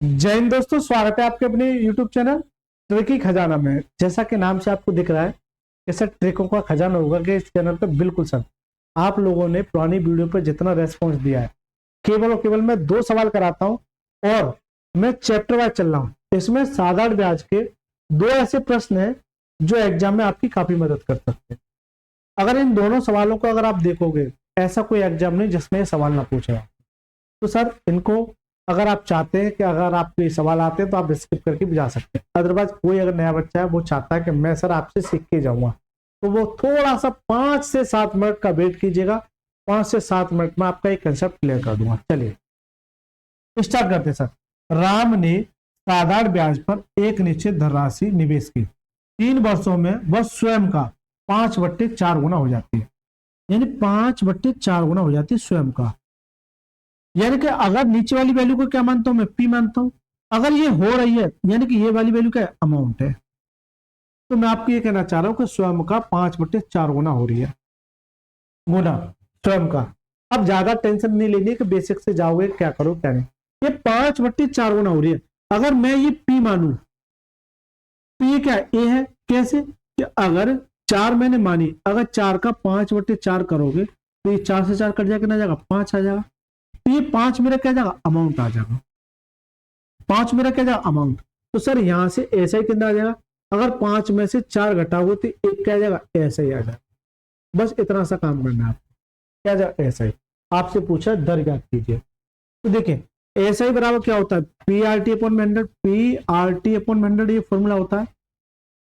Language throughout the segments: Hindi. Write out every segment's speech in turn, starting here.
जय हिंद दोस्तों, स्वागत है आपके अपने YouTube चैनल ट्रिकी खजाना में। जैसा कि नाम से आपको दिख रहा है, ऐसा ट्रिकों का खजाना होगा कि इस चैनल पर बिल्कुल सर आप लोगों ने पुरानी वीडियो पर जितना रेस्पॉन्स दिया है, केवल और केवल मैं 2 सवाल कराता हूं और मैं चैप्टर वाइज चल रहा हूं। इसमें साधारण ब्याज के 2 ऐसे प्रश्न हैं जो एग्जाम में आपकी काफी मदद कर सकते हैं। अगर इन दोनों सवालों को अगर आप देखोगे, ऐसा कोई एग्जाम नहीं जिसमें ये सवाल ना पूछा, तो सर इनको अगर आप चाहते हैं कि अगर आपके सवाल आते हैं तो आप स्किप करके भी जा सकते हैं। अदरवाइज कोई अगर नया बच्चा है वो चाहता है कि मैं सर आपसे सीख के जाऊंगा, तो वो थोड़ा सा 5 से 7 मिनट का वेट कीजिएगा। 5 से 7 मिनट में आपका एक कंसेप्ट क्लियर कर दूंगा। चलिए स्टार्ट करते हैं। सर राम ने साधारण ब्याज पर एक निश्चित धनराशि निवेश की। 3 वर्षों में वह स्वयं का 5/4 गुना हो जाती है, यानी 5/4 गुना हो जाती है स्वयं का। यानी कि अगर नीचे वाली वैल्यू को क्या मानता हूं मैं, पी मानता हूं। अगर ये हो रही है यानी कि ये वाली वैल्यू क्या है, अमाउंट है। तो मैं आपको ये कहना चाह रहा हूं कि स्वयं का 5/4 गुना हो रही है, गुना स्वयं का। अब ज्यादा टेंशन नहीं लेनी है कि बेसिक से जाओगे क्या करो क्या नहीं, ये 5/4 गुना हो रही है। अगर मैं ये पी मानू, तो ये क्या ए है। कैसे कि अगर 4 मैंने मानी, अगर 4 का 5/4 करोगे तो ये 4 से 4 कट जाएगा, ना जाएगा 5 आ जाएगा। तो ये 5 मेरा क्या जाएगा, अमाउंट आ जाएगा। 5 मेरा क्या जाएगा, अमाउंट। तो सर यहां से ऐसा ही कितना आ जाएगा, अगर 5 में से 4 घटाओगे तो 1 क्या आ जाएगा, ऐसा ही आ जाएगा। बस इतना सा काम करना है आपको, क्या जाएगा ऐसा ही। आपसे पूछा दर याद कीजिए, तो देखिए ऐसा ही बराबर क्या होता है, PRT/100। PRT/100 ये फॉर्मूला होता है।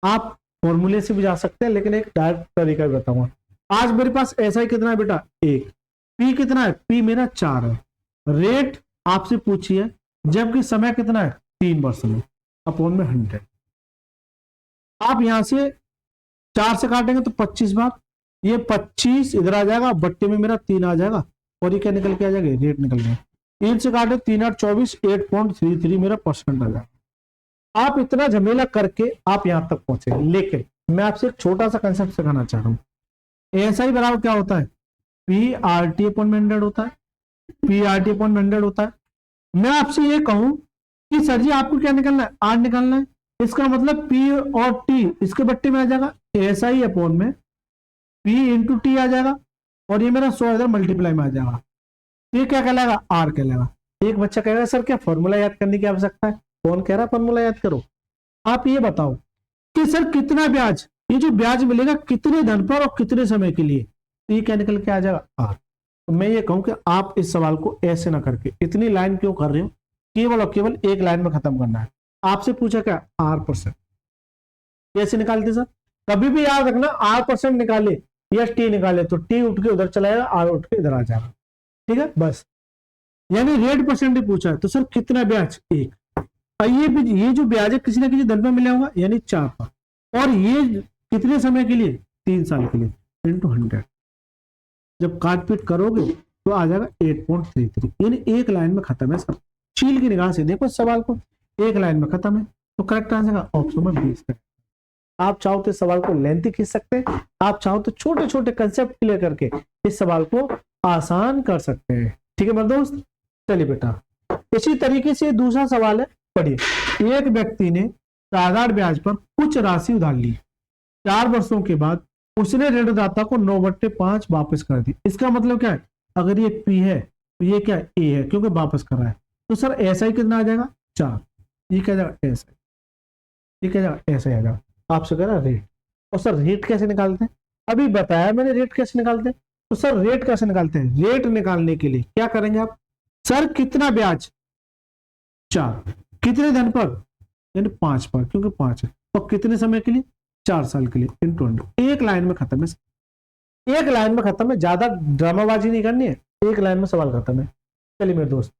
आप फॉर्मूले से भी जा सकते हैं, लेकिन एक डायरेक्ट तरीका भी बताऊंगा। आज मेरे पास ऐसा ही कितना है बेटा, 1। पी कितना है, पी मेरा 4 है। रेट आपसे पूछिए, जबकि समय कितना है 3 वर्ष में, अपॉन में 100। आप यहां से 4 से काटेंगे तो 25 बार, ये 25 इधर आ जाएगा, बट्टे में मेरा 3 आ जाएगा, और ये क्या निकल के आ जाएगा, रेट निकल गया। 3 से काटे 3 8 24, 8.33 मेरा परसेंट आ जाएगा। आप इतना झमेला करके आप यहां तक पहुंचे, लेकिन मैं आपसे एक छोटा सा कंसेप्ट सिखाना चाह रहा हूं। ऐसा ही बराबर क्या होता है, PRT/100 होता है। PRT/100 होता है। मैं आपसे ये कहूं कि सर जी आपको क्या निकलना है, आर निकालना है। इसका मतलब P और T इसके बट्टे में आ जाएगा, ऐसा ही अपॉन में P इंटू टी आ जाएगा, और ये मेरा 100 इधर मल्टीप्लाई में आ जाएगा। ये क्या कहलाएगा, आर कहलाएगा। एक बच्चा कहेगा सर क्या फॉर्मूला याद करने की आवश्यकता है, कौन कह रहा फॉर्मूला याद करो। आप ये बताओ कि सर कितना ब्याज, ये जो ब्याज मिलेगा कितने धन पर और कितने समय के लिए, तो ये क्या निकल के आ जाएगा, आर। तो मैं ये कहूं कि आप इस सवाल को ऐसे ना करके इतनी लाइन क्यों कर रहे हो, केवल और केवल एक लाइन में खत्म करना है। आपसे पूछा क्या, R%। कैसे निकालते सर, कभी भी याद रखना, R% निकाले या टी निकाले तो टी उठ के उधर चला जाएगा, आर उठ के इधर आ जाएगा। ठीक है, बस। यानी रेट परसेंट पूछा है तो सर कितना ब्याज, 1। ये जो ब्याज है किसी ना किसी धन में मिला होगा, यानी 4 पर, और ये कितने समय के लिए, 3 साल के लिए, इंटू 100। जब काट पीट करोगे तो आ जाएगा 8.33, यानी एक लाइन में खत्म है सर। चील की निगाह से देखो सवाल को, एक लाइन में खत्म है। तो करेक्ट आंसर का ऑप्शन में 20 है। आप चाहो तो इस सवाल को लेंथी खींच सकते हैं, आप चाहो तो छोटे छोटे कंसेप्ट क्लियर करके इस सवाल को आसान कर सकते हैं। ठीक है मेरे दोस्त, चलिए बेटा इसी तरीके से दूसरा सवाल है, पढ़िए। एक व्यक्ति ने साधारण ब्याज पर कुछ राशि उधार ली। 4 वर्षों के बाद उसने ऋणदाता को 9/5 वापस कर दी। इसका मतलब क्या है, अगर ये पी है तो ये क्या ए है, क्योंकि वापस कर रहा है। तो सर ऐसा ही कितना आ जाएगा, 4। ये क्या जाएगा, ऐसा। ये क्या जाएगा, ऐसा आ जाएगा। आपसे कह रहा रेट, और सर रेट कैसे निकालते हैं, अभी बताया मैंने रेट कैसे निकालते हैं। तो सर रेट कैसे निकालते हैं, रेट निकालने के लिए क्या करेंगे आप, सर कितना ब्याज, 4, कितने धन पर, यानी 5 पर, क्योंकि 5 है, और कितने समय के लिए, 4 साल के लिए, इंटू 100। एक लाइन में खत्म है, एक लाइन में खत्म है, ज्यादा ड्रामाबाजी नहीं करनी है, एक लाइन में सवाल खत्म है। चलिए मेरे दोस्त,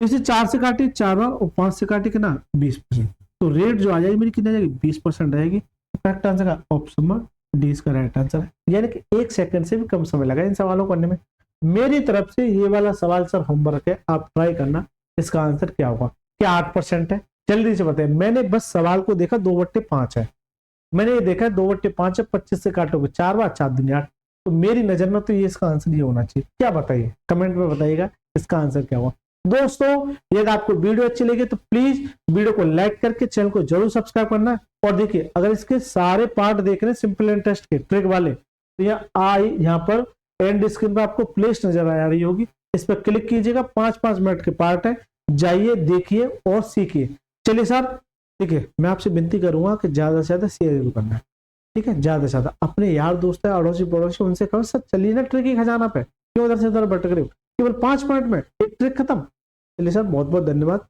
इसे 4 से काटे 4 बार, और 5 से काटे कितना, 20%। तो रेट जो आ जाएगी मेरी कितनी जाएगी, 20% रहेगी। करेक्ट आंसर का ऑप्शन में डी इसका राइट आंसर है। यानी कि 1 सेकंड से भी कम समय लगा इन सवालों को करने में। मेरी तरफ से ये वाला सवाल सर होमवर्क है, आप ट्राई करना। इसका आंसर क्या होगा, क्या 8% है, जल्दी से बताइए। मैंने बस सवाल को देखा, 2/5 है, मैंने ये देखा 2/5 है, 25 से काटोगे 4 बार, 4 दूनी 8। तो मेरी नजर में तो ये इसका आंसर ये होना चाहिए। क्या बताइए, कमेंट में बताइएगा इसका आंसर क्या हुआ। दोस्तों यदि आपको वीडियो अच्छी लगी तो प्लीज वीडियो को लाइक करके चैनल को जरूर सब्सक्राइब करना है। और देखिए अगर इसके सारे पार्ट देख रहे हैं सिंपल एंड टेस्ट के ट्रिक वाले, तो यहाँ पर एंड स्क्रीन पर आपको प्लेलिस्ट नजर आ रही होगी, इस पर क्लिक कीजिएगा। 5-5 मिनट के पार्ट है, जाइए देखिए और सीखिए। चलिए सर, ठीक है, मैं आपसे विनती करूंगा कि ज्यादा से ज्यादा शेयर जरूर करना है, ठीक है, ज्यादा से ज्यादा अपने यार दोस्त है, अड़ोसी पड़ोसी, उनसे कहो सर चलिए ना ट्रिक ही खजाना पे, क्यों उधर से उधर भटक रहे हो, केवल 5 मिनट में एक ट्रिक खत्म। चलिए सर, बहुत बहुत धन्यवाद।